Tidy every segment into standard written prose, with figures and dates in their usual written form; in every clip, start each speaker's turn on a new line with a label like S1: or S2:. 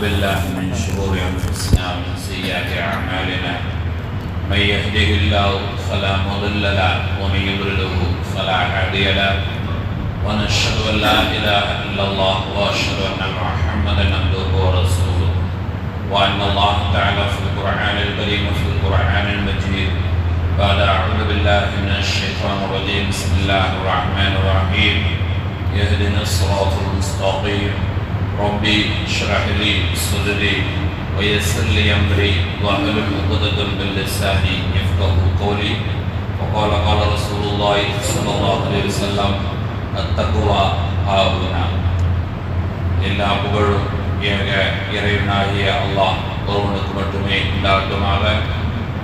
S1: بالله من شرور أنفسنا ومن سيئات أعمالنا من يهده الله فلا مضل له ومن يضلله فلا هادي له ونشهد أن لا إله إلا الله وأشهد أن محمدا عبده ورسوله وأن الله تعالى في القرآن الكريم وفي القرآن المجيد بعد أعوذ بالله من الشيطان الرجيم بسم الله الرحمن الرحيم يهدنا الصراط المستقيم ربي اشرح لي صدري ويسر لي أمري واحلل عقدة من لساني يفقهوا قولي وقال قال رسول الله صلى الله عليه وسلم التقوى هاهنا எல்லா புகழும் இறைவனாகிய அல்லாஹ் ஒருவனுக்கு மட்டுமே உண்டாகட்டுமாக.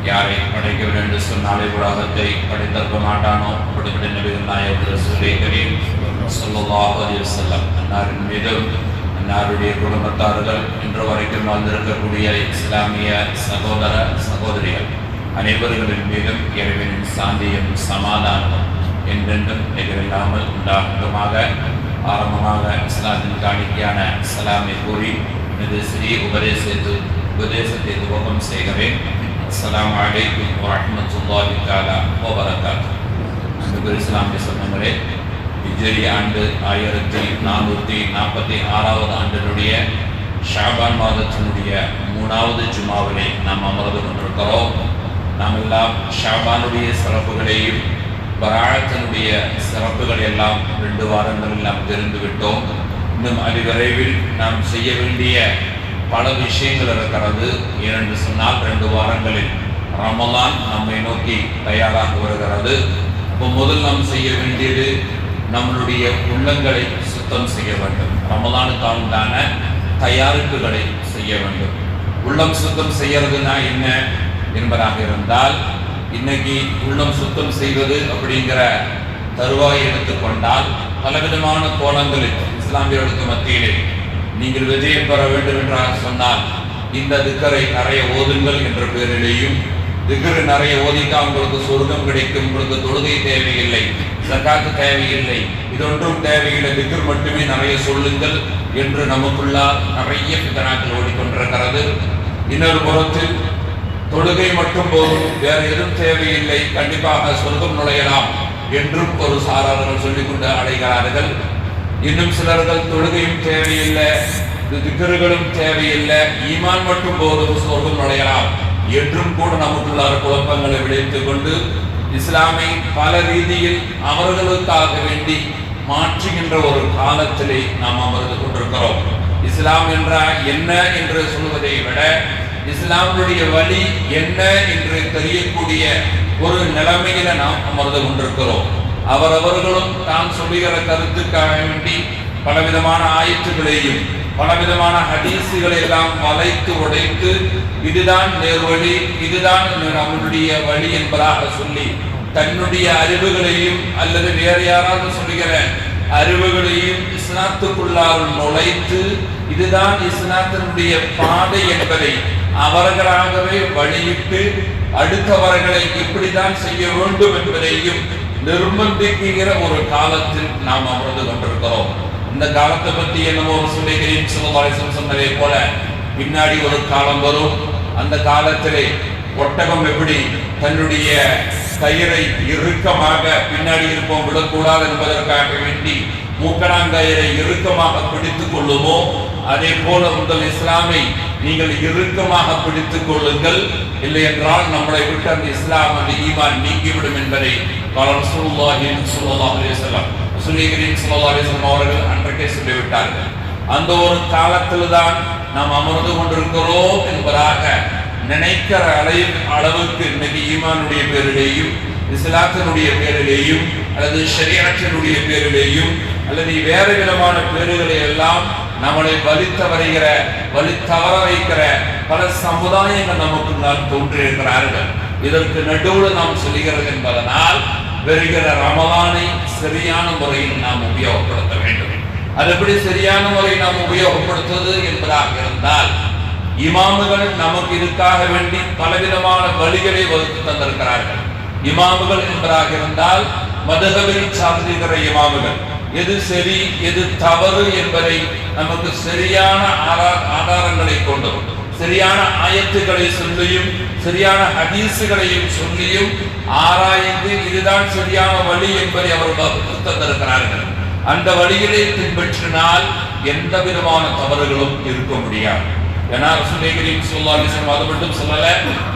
S1: யாரை படைக்கவில்லை என்று சொன்னாலே உலகத்தை படைத்திருக்க மாட்டானோ அப்படிப்பட்ட நபிகள் நாயகம் ரசூலுல்லாஹி கரீம் ஸல்லல்லாஹு அலைஹி வஸல்லம் அன்னாரின் மீதும் அன்னாருடைய குடும்பத்தார்கள் இன்று வரைக்கும் வாழ்ந்திருக்கக்கூடிய இஸ்லாமிய சகோதர சகோதரிகள் அனைவர்களின் மீதும் இறைவனின் சாந்தியும் சமாதானமும் என்றென்றும் நிகரில்லாமல் உண்டாகட்டுமாக. ஆரம்பமாக இஸ்லாத்தின் காணிக்கையான சலாமை கூறி எனது சிறிய உபதேசத்தை துவக்கம் செய்கிறேன். அஸ்ஸலாமு அலைக்கும் வரஹ்மத்துல்லாஹி தஆலா வ பரகாத்துஹு. அன்புக்குரிய இஸ்லாமிய சொந்தங்களே, ஹிஜ்ரி ஆண்டு 1446 ஆண்டினுடைய ஷாபான் மாதத்தினுடைய 3வது ஜுமாவிலே நாம் அமர்ந்து கொண்டிருக்கிறோம். நாம் எல்லாம் ஷாபானுடைய சிறப்புகளையும் பராஅத்தினுடைய சிறப்புகள் எல்லாம் 2 வாரங்களில் நாம் தெரிந்து விட்டோம். இன்னும் அதிவிரைவில் நாம் செய்ய வேண்டிய பல விஷயங்கள் இருக்கிறது. ஏனென்று சொன்னால் 2 வாரங்களில் ரமலான் நம்மை நோக்கி தயாராக வருகிறது. அப்போ முதல் நாம் செய்ய வேண்டியது நம்மளுடைய உள்ளங்களை சுத்தம் செய்ய வேண்டும். ரமலானுக்கான உண்டான தயாரிப்புகளை செய்ய வேண்டும். உள்ளம் சுத்தம் செய்யறதுனா என்ன என்பதாக இருந்தால், இன்னைக்கு உள்ளம் சுத்தம் செய்வது அப்படிங்கிற தருவாயை எடுத்துக்கொண்டால் பலவிதமான கோணங்களில் இஸ்லாமியர்களுக்கு மத்தியிலே நீங்கள் விஜயம் பெற வேண்டும் என்றாக சொன்னால் இந்த திக்கரை நிறைய ஓதுங்கள் என்ற பெயரிலேயும், திக்கரை நிறைய ஓதிக்கா உங்களுக்கு சொர்க்கம் கிடைக்கும், உங்களுக்கு தொழுகை தேவையில்லை, ஜகாத்து தேவையில்லை, இதொன்றும் தேவையில்லை, திக்கர் மட்டுமே நிறைய சொல்லுங்கள் என்று நமக்குள்ளால் நிறைய பித்தனாக்கள் ஓடிக்கொண்டிருக்கிறது. இன்னொரு புறத்தில் தொழுகை மட்டும் போதும், வேற எதுவும் தேவையில்லை, கண்டிப்பாக சொர்க்கம் நுழையலாம் என்றும் ஒரு சாரார்கள் சொல்லிக்கொண்டு அடைகிறார்கள். இன்னும் சிலர்கள் தொழுகையும் தேவையில்லை, திக்ருகளும் தேவையில்லை, ஈமான் மட்டும் போதும் சொர்க்கம் நுழையலாம் என்றும் கூட நமக்குள்ளார குழப்பங்களை விளைத்துக் கொண்டு இஸ்லாமை பல ரீதியில் அவர்களுக்காக வேண்டி மாற்றுகின்ற ஒரு காலத்திலே நாம் அமர்ந்து கொண்டிருக்கிறோம். இஸ்லாம் என்றால் என்ன என்று சொல்வதை விட இஸ்லாமுடைய வழி என்ன என்று தெரியக்கூடிய ஒரு நிலைமையில நாம் அமர்ந்து கொண்டிருக்கிறோம். அவரவர்களும் தான் சொல்லுகிற கருத்துக்காக வேண்டி பலவிதமான ஆயத்துகளையும் பலவிதமான ஹதீசுகளை எல்லாம் வளைத்து உடைத்து இதுதான் நேர்வழி, இதுதான் நம்முடைய வழி என்பதாக சொல்லி தன்னுடைய அறிவுகளையும் அல்லது வேறு யாராவது சொல்லுகிற அறிவுகளையும் இஸ்லாத்துக்குள்ளால் நுழைத்து இதுதான் இஸ்லாத்தினுடைய பாதை என்பதை அவர்களாகவே வழியிட்டு அடுத்தவர்களை இப்படிதான் செய்ய வேண்டும் என்பதையும் நிர்பந்திக்கிற ஒரு காலத்தில் நாம் அமர்ந்து கொண்டிருக்கிறோம். இந்த காலத்தை பற்றி என்னமோ ரசூலுல்லாஹி ஸல்லல்லாஹு அலைஹி வஸல்லம் சொன்னதை போல பின்னாடி ஒரு காலம் வரும். அந்த காலத்திலே ஒட்டகம் எப்படி தன்னுடைய கயிறை இறுக்கமாக பின்னாடி இருப்போம் விடக்கூடாது என்பதற்காக வேண்டி மூக்கணாங்கயிறை இறுக்கமாக பிடித்துக் கொள்ளுமோ, அதே போல உங்கள் இஸ்லாமை நீங்கள் இறுக்கமாக பிடித்துக் கொள்ளுங்கள், இல்லை என்றால் நம்மளை விட்டு அந்த இஸ்லாம் அந்த ஈமான் நீங்கிவிடும் என்பதை ரசூலுல்லாஹி ஸல்லல்லாஹு அலைஹி வஸல்லம் அவர்கள் அன்றைக்கே சொல்லிவிட்டார்கள். அந்த ஒரு காலத்தில் தான் நாம் அமர்ந்து கொண்டிருக்கிறோம் என்பதாக நினைக்கிற அளவுக்கு இன்னைக்கு ஈமானுடைய பேரிலேயும் இஸ்லாத்தினுடைய பேரிலேயும் அல்லது ஷரீஅத்தினுடைய பேரிலேயும் அல்லது வேறு விதமான பேர்களை எல்லாம் நம்மளை வழி தவற வைக்கிற பல சமுதாயங்கள் நமக்கு நான் தோன்றியிருக்கிறார்கள். இதற்கு நடுவில் நாம் சொல்லுகிறது என்பதனால் வருகிற ரமலானை சரியான முறையில் நாம் உபயோகப்படுத்த வேண்டும். அது எப்படி சரியான முறையில் நாம் உபயோகப்படுத்துவது என்பதாக இருந்தால், இமாமுகள் நமக்கு இதுக்காக வேண்டி பலவிதமான வழிகளை வகுத்து தந்திருக்கிறார்கள். இமாமுகள் என்பதாக இருந்தால் மதுஹபை சார்ந்திருக்கிற இமாமுகள், எது சரி எது தவறு என்பதை நமக்கு சரியான ஆதாரங்களை கொண்டும் சரியான ஆயத்துக்களை சொல்லியும் சரியான ஹதீசுகளையும் சொல்லியும் ஆராய்ந்து இதுதான் சரியான வழி என்பதை அவர்கள் தந்திருக்கிறார்கள். அந்த வழியிலே பின்பற்றினால் எந்த விதமான தவறுகளும் இருக்க முடியாது. ஏன்னா ரசூலுல்லாஹி ஸல்லல்லாஹு அலைஹி வஸல்லம் அது மட்டும் சொல்லல,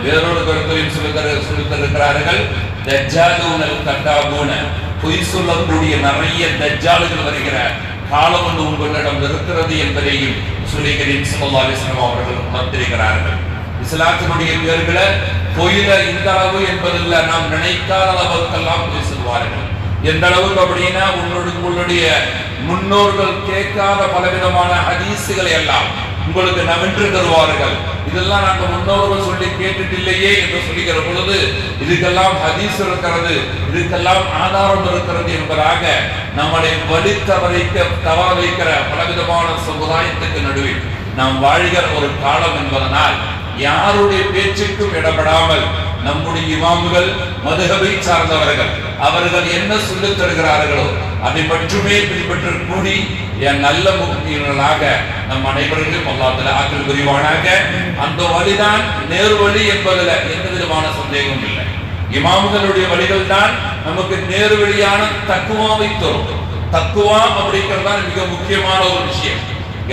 S1: வேறொரு கருத்தையும் சொல்லித்தருக்கிறார்கள். தஜ்ஜாலூனல் கதாபூன, பொய் சொல்லக்கூடிய நிறைய தஜ்ஜாலுகள் வருகிற காலம் ஒன்று உங்களிடம் இருக்கிறது என்பதையும் ரசூலுல்லாஹி ஸல்லல்லாஹு அலைஹி வஸல்லம் அவர்கள் உணர்த்திருக்கிறார்கள். இஸ்லாத்தினுடைய பேர்களை பொய்ல இந்த அளவு என்பதில்லை, நாம் நினைக்காத அளவுக்கெல்லாம் பொய் சொல்வார்கள். எந்த அளவுக்கு அப்படின்னா உங்களுடைய முன்னோர்கள் கேட்காத பலவிதமான ஹதீசுகளை எல்லாம் உங்களுக்கு நவின்று தருவார்கள். இதெல்லாம் நாங்கள் முன்னோர்கள் சொல்லி கேட்டுட்டு இல்லையே என்று சொல்லுகிற பொழுது இதுக்கெல்லாம் ஹதீஸ் இருக்கிறது, இதுக்கெல்லாம் ஆதாரம் இருக்கிறது என்பதாக நம்மளை வழி தவற வைக்கிற பலவிதமான சமுதாயத்துக்கு நடுவில் நாம் வாழ்கிற ஒரு காலம் என்பதனால் யாருடைய பேச்சுக்கும் இடப்படாமல் நம்முடைய இமாம்கள் மதுஹபை சார்ந்தவர்கள் அவர்கள் என்ன சொல்லித் தருகிறார்களோ அதை மட்டுமே பின்பற்ற கூடி என் நல்ல முக்திகளாக நம் அனைவர்களும் அல்லாஹ் தஆலா ஆக்கல் புரிவானாக. அந்த வழிதான் நேர்வழி என்பதில் எந்த விதமான சந்தேகமும் இல்லை. இமாம்களுடைய வழிகள் தான் நமக்கு நேர்வழியான தக்குவாவை தரும். தக்குவா அப்படிங்கிறதான் மிக முக்கியமான ஒரு விஷயம்.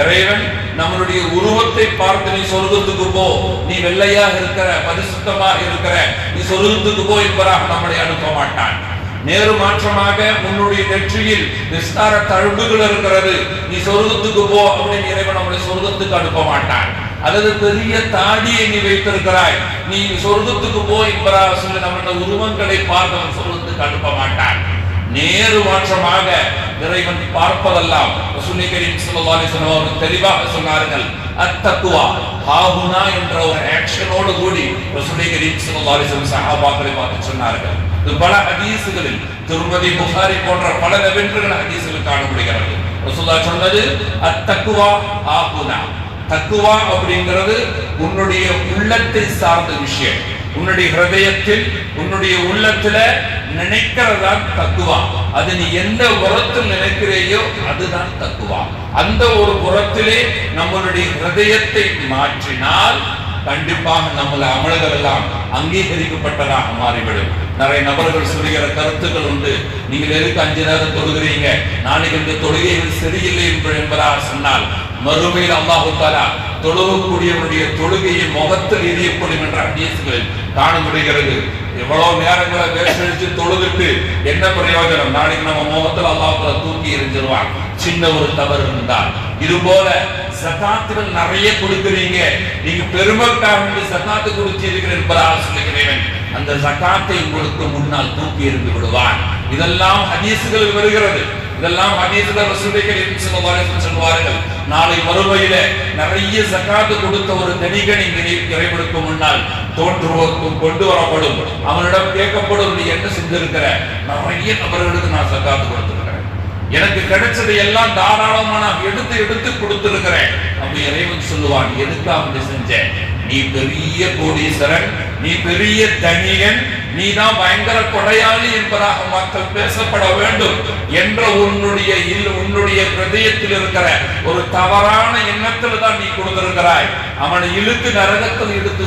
S1: இறைவன் நம்மளுடைய உருவத்தை பார்த்து நீ சொர்க்கத்துக்கு போ, நீ வெள்ளையாக இருக்கிற பரிசுத்தமாக இருக்கிற நீ சொர்க்கத்துக்கு போ என்பதாக நம்மளை அனுப்ப மாட்டான். நேரு மாற்றமாக உன்னுடைய நெற்றியில் விஸ்தார தழும்புகள் இருக்கிறது, நீ சொர்க்கத்துக்கு போ அப்படின்னு இறைவன் நம்மளை சொர்க்கத்துக்கு அனுப்ப மாட்டான். அல்லது பெரிய தாடியை நீ வைத்திருக்கிறாய், நீ சொர்க்கத்துக்கு போ என்பதாக சொல்லி நம்மளுடைய உருவங்களை பார்த்து சொர்க்கத்துக்கு அனுப்ப மாட்டான். நேரு மாற்றமாக இறைவன் பார்ப்பதெல்லாம் ரசூலுல்லாஹி கரீம் ஸல்லல்லாஹு அலைஹி வஸல்லம் அவர்கள் தெளிவாக சொன்னார்கள். அத்தக்வா ஹாஹுனா என்ற ஒரு ஆக்ஷனோடு கூடி ரசூலுல்லாஹி கரீம் ஸல்லல்லாஹு அலைஹி வஸல்லம் சஹாபாக்களை பார்த்து சொன்னார்கள். இது பல ஹதீஸ்களில் திருமதி புகாரி போன்ற பல நபிகள் ஹதீஸ்களில் காணப்படுகிறது. ரசூலுல்லாஹ் சொன்னது அத்தக்வா ஹாஹுனா. தக்குவா அப்படிங்கிறது உன்னுடைய உள்ளத்தை சார்ந்த விஷயம். உன்னுடைய ஹிருதயத்தில் உன்னுடைய உள்ளத்துல நினைக்கிறதான் தக்குவா. அது நீ எந்த புறத்தில் நினைக்கிறையோ அதுதான் தக்குவா. அந்த ஒரு புறத்திலே நம்மளுடைய ஹிருதயத்தை மாற்றினால் கண்டிப்பாக நம்மள அமல்கள் எல்லாம் அங்கீகரிக்கப்பட்டதாக மாறிவிடும். நிறைய நபர்கள் சொல்லுகிற கருத்துக்கள் உண்டு. நீங்கள் எதுக்கு 5 நேரம் தொழுகிறீங்க, நாளைக்கு இந்த தொழுகைகள் சரியில்லை என்பதாக சொன்னால் மறுமையில் அல்லாஹ் தஆலா தொழுகக்கூடியவருடைய தொழுகையை முகத்தில் எரியப்படும் என்ற ஹதீஸ்களில் காண முடிகிறது. எவ்வளவு நேரங்களை பேசழிச்சு தொழுதுட்டு என்ன பிரயோஜனம்? நாளைக்கு நம்ம முகத்தில் அல்லாஹ் தஆலா தூக்கி எறிஞ்சிருவான் சின்ன ஒரு தவறு இருந்தால். இது போல சகாத்துகள் நிறைய கொடுக்கிறீங்க, நீங்க பெருமைக்காக சகாத்து கொடுத்திருக்கிற என்பதாக சொல்லுகிறேன். அந்த சகாத்தை உங்களுக்கு முன்னால் தூக்கி எறிந்து விடுவான். இதெல்லாம் ஹதீஸ்களில் வருகிறது. இதெல்லாம் ஹதீஸ்கள் ரசூலுல்லாஹி ஸல்லல்லாஹு அலைஹி வஸல்லம் சொல்வார்கள். நாளை மறுமையில நிறைய சகாத்து கொடுத்த ஒரு தனிகனை இறைவனுக்கு முன்னால் கொண்டு வரப்படும். அவனிடம் கேட்கப்படும், நீ என்ன செஞ்சிருக்கிற? நிறைய நபர்களுக்கு நான் சகாத்து கொடுத்திருக்கிறேன், எனக்கு கிடைச்சதை எல்லாம் தாராளமா நான் எடுத்து கொடுத்திருக்கிறேன். அப்படி இறைவன் சொல்லுவான், எதுக்கு அப்படி செஞ்ச? நீ பெரிய கோடீஸ்வரன், நீ பெரிய தனியன், நீ தான் பயங்கர கொடையாளி என்பதாக மக்கள் பேசப்பட வேண்டும் என்ற உன்னுடைய ஹிருதயத்தில் இருக்கிற ஒரு தவறான எண்ணத்தில் தான் நீ கொடுத்திருக்கிறாய். அவனை இழுத்து நரகத்தில் எடுத்து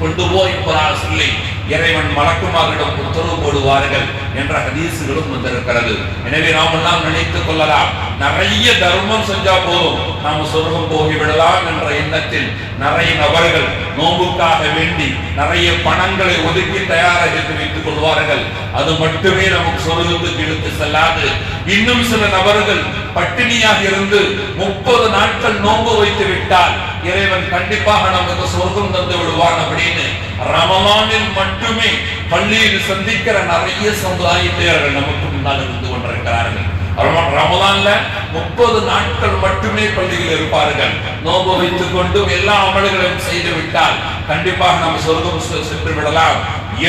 S1: கொண்டு போ என்பதாக சொல்லி இறைவன் மலக்குமாரிடம் உத்தரவு போடுவார்கள் என்ற ஹதீசுகளும் வந்திருக்கிறது. எனவே நாம் எல்லாம் நினைத்துக் கொள்ளலாம், நிறைய தர்மம் செஞ்சா போதும் நாம் சொர்க்கம் போகிவிடலாம் என்ற எண்ணத்தில் நிறைய நபர்கள் நோம்புக்காக வேண்டி நிறைய பணங்களை ஒதுக்கி தயாராக வைத்துக் கொள்வார்கள். அது மட்டுமே நமக்கு சொர்க்கத்துக்கு இழுத்து செல்லாது. இன்னும் சில நபர்கள் பட்டினியாக இருந்து 30 நாட்கள் நோன்பு வைத்து விட்டால் இறைவன் கண்டிப்பாக நமக்கு சொர்க்கம் தந்து விடுவான் அப்படின்னு ரமலானில் மட்டுமே பள்ளியில் சந்திக்கிற நிறைய சமுதாயத்தினர்கள் நமக்கு முன்னால் இருந்து கொண்டிருக்கிறார்கள். ரமலான்ல 30 நாட்கள் மட்டுமே பள்ளியில் இருப்பார்கள். நோன்பு வைத்துக் கொண்டு எல்லா அமல்களையும் செய்து விட்டால் கண்டிப்பாக நம்ம சொர்க்கம் சென்று விடலாம்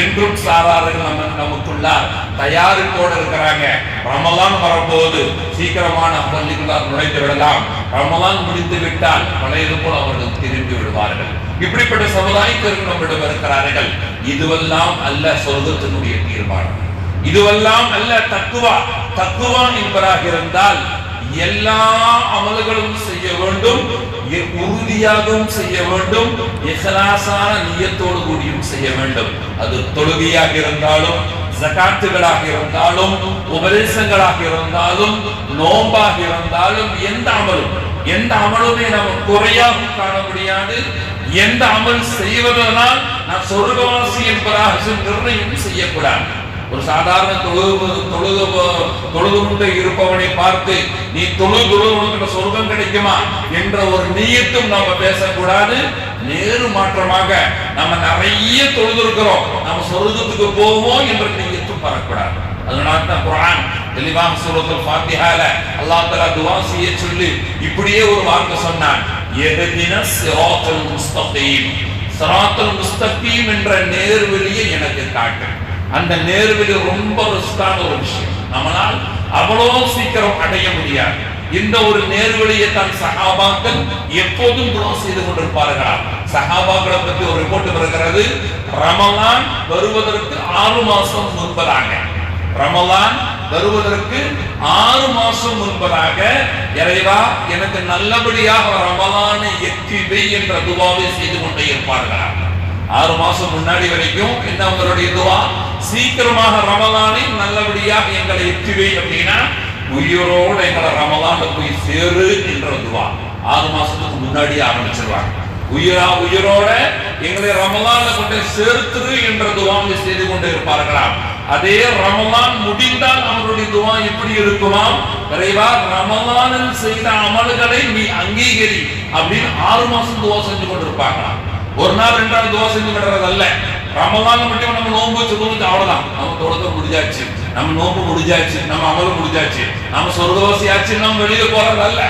S1: என்றும் சாரார்கள் நமக்குள்ளார் தயாரிப்போடு இருக்கிறாங்க. ரமலான் வரப்போது சீக்கிரமான பள்ளிக்குள்ளார் நுழைந்து விடலாம், ரமலான் முடித்து விட்டால் பழையது போல் அவர்கள் திரும்பி விடுவார்கள். இப்படிப்பட்ட சமுதாயத்திற்கு நம்மிடம் இருக்கிறார்கள். இதுவெல்லாம் அல்ல சொர்க்கத்தினுடைய தீர்மானம், இதுவெல்லாம் அல்ல தக்குவா. தக்குவா என்பதாக இருந்தால் எல்லா அமல்களும் செய்ய வேண்டும், உறுதியாகவும் செய்ய வேண்டும், இஹ்லாஸான நியத்தோடு கூடியும் செய்ய வேண்டும். அது தொழுகையாக இருந்தாலும், ஜகாத்துகளாக இருந்தாலும், உபதேசங்களாக இருந்தாலும், நோம்பாக இருந்தாலும், எந்த அமலுமே நம்ம குறையாக காண முடியாது. எந்த அமல் செய்வதனால் நான் சொர்க்கவாசி என்பதாக நிர்ணயம் செய்யக்கூடாது. ஒரு சாதாரண தொழுது இருப்பவனை பார்த்து நீ தொழுது உனக்கு சொர்க்கம் கிடைக்குமா என்ற ஒரு நியத்தும் நம்ம பேசக்கூடாது. நேரு மாற்றமாக நம்ம நிறைய தொழுது இருக்கிறோம், நம்ம சொர்க்கத்துக்கு போவோம் என்ற நியத்தும் வரக்கூடாது. அதனால தான் குர்ஆன் தெளிவான சூரத்துல் ஃபாத்திஹால அல்லாஹ் தஆலா துஆ செய்ய சொல்லி இப்படியே ஒரு வார்த்தை சொன்னான், யஹ்தினஸ் ஸிராத்தல் முஸ்தகீம். ஸிராத்தல் முஸ்தகீம் என்ற நேர்வழியை எனக்கு காட்டு. அந்த நேர்வழி ரொம்ப ரிஸ்கான ஒரு விஷயம், நம்மளால் அவ்வளவு சீக்கிரம் அடைய முடியாது. இந்த ஒரு நேர்வழியை தான் சஹாபாக்கள் எப்போதும் துஆ செய்து கொண்டிருப்பார்களா. சஹாபாக்களை பற்றி ஒரு ரிப்போர்ட் வருகிறது, ரமலான் வருவதற்கு 6 மாசம் முன்பதாக, ரமலான் வருவதற்கு 6 மாசம் முன்பதாக, இறைவா எனக்கு நல்லபடியாக ரமலானை எத்தி வை என்ற துஆவை செய்து கொண்டே இருப்பார்களா. 6 மாசம் முன்னாடி வரைக்கும் என்ன அவங்களுடைய துஆ, சீக்கிரமாக ரமலானை நல்லபடியாக எங்களை எத்தி வை அப்படின்னா உயிரோட எங்களை ரமலான்ல போய் சேரு என்ற துஆ 6 மாசத்துக்கு முன்னாடி ஆரம்பிச்சிருவாங்க. உயிரோட எங்களை ரமலான்ல கொண்டு சேர்த்துரு என்ற துஆவை செய்து கொண்டே இருப்பார்களாம். அதே ரமலான் முடிந்தால் அவருடைய துஆ எப்படி இருக்குமாம், இறைவா ரமலானில் செய்த அமல்களை நீ அங்கீகரி அப்படின்னு 6 மாசம் துஆ செஞ்சு கொண்டிருப்பாங்களாம். ஒரு நாள் 2 நாள் துஆ செஞ்சு விடுறது அல்ல. ரமலான் மட்டும் நம்ம நோன்பு வச்சு அவ்வளவுதான், நம்ம தொழுகை முடிஞ்சாச்சு, நம்ம நோன்பு முடிஞ்சாச்சு, நம்ம அமல் முடிஞ்சாச்சு, நம்ம சொர்க்கவாசியாச்சு, நம்ம வெளியே போறது அல்ல.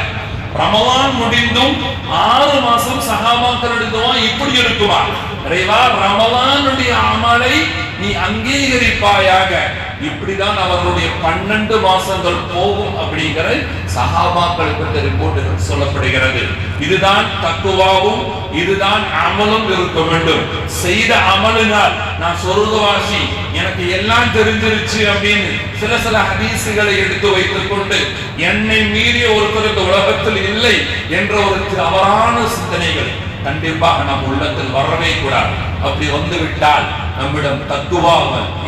S1: ரமலான் முடிந்தும் 6 மாசம் சஹாபாக்களுடைய துஆ இப்படி இருக்குமா, இறைவா ரமலானுடைய அமலை நீ அங்கீகரிப்பாயாக. இப்படிதான் அவர்களுடைய 12 மாசங்கள் போகும் அப்படிங்கிற சஹாபாக்கள் பற்றி ரிப்போர்ட்டுகள் சொல்லப்படுகிறது. இதுதான் தக்குவாவும் இதுதான் அமலும் இருக்க வேண்டும். செய்த அமலினால் நான் சொர்க்கவாசி, எனக்கு எல்லாம் தெரிஞ்சிருச்சு அப்படின்னு சில ஹதீசுகளை எடுத்து வைத்துக் கொண்டு என்னை மீறிய ஒருத்தருக்கு உலகத்தில் இல்லை என்ற ஒரு தவறான சிந்தனைகள் கண்டிப்பாக நம் உள்ளத்தில் வரவே கூடாது. அப்படி வந்து விட்டால் நம்மிடம் தக்குவா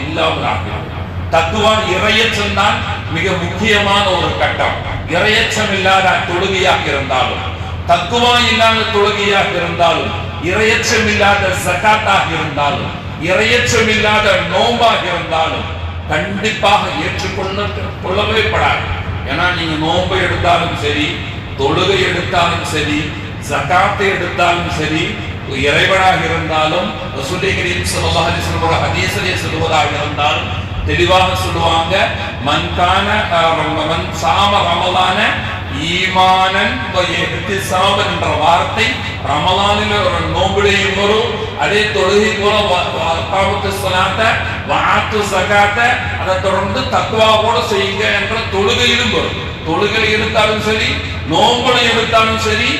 S1: இல்லாமல் ஆகிறது. தக்குவா இறையச்சம் தான் மிக முக்கியமான ஒரு கட்டம். இறையச்சம் இல்லாத தொழுகையாக இருந்தாலும், தக்குவா இல்லாத தொழுகையாக இருந்தாலும், இறையச்சம் இல்லாத ஜகாத்தாக இருந்தாலும், இறையச்சம் இல்லாத நோம்பாக இருந்தாலும் கண்டிப்பாக ஏற்றுக்கொள்ளவே படாது. ஏன்னா நீங்க நோம்பை எடுத்தாலும் சரி, தொழுகை எடுத்தாலும் சரி, ஜகாத்தை எடுத்தாலும் சரி, இறைவனாக இருந்தாலும், ரசூலுல்லாஹி ஸல்லல்லாஹு அலைஹி வஸல்லம் ஹதீஸிலே சொல்வதாக இருந்தாலும் தெளிவாக சொல்லுவாங்க, மன் சாம ரமலான ஈமானன் வ இஹ்திசாபன் என்ற வார்த்தை ரமலானில் ஒரு நோம்பிலையும் வரும். அதே தொழுகை போல வகாமத்து ஸலாத்த வ ஆத்து ஸகாத்த, அதை தொடர்ந்து தக்வாவோட செய்யுங்க என்ற தொழுகையிலும் வரும். தொழுகை எடுத்தாலும் சரி, நோம்புல எடுத்தாலும் சரி,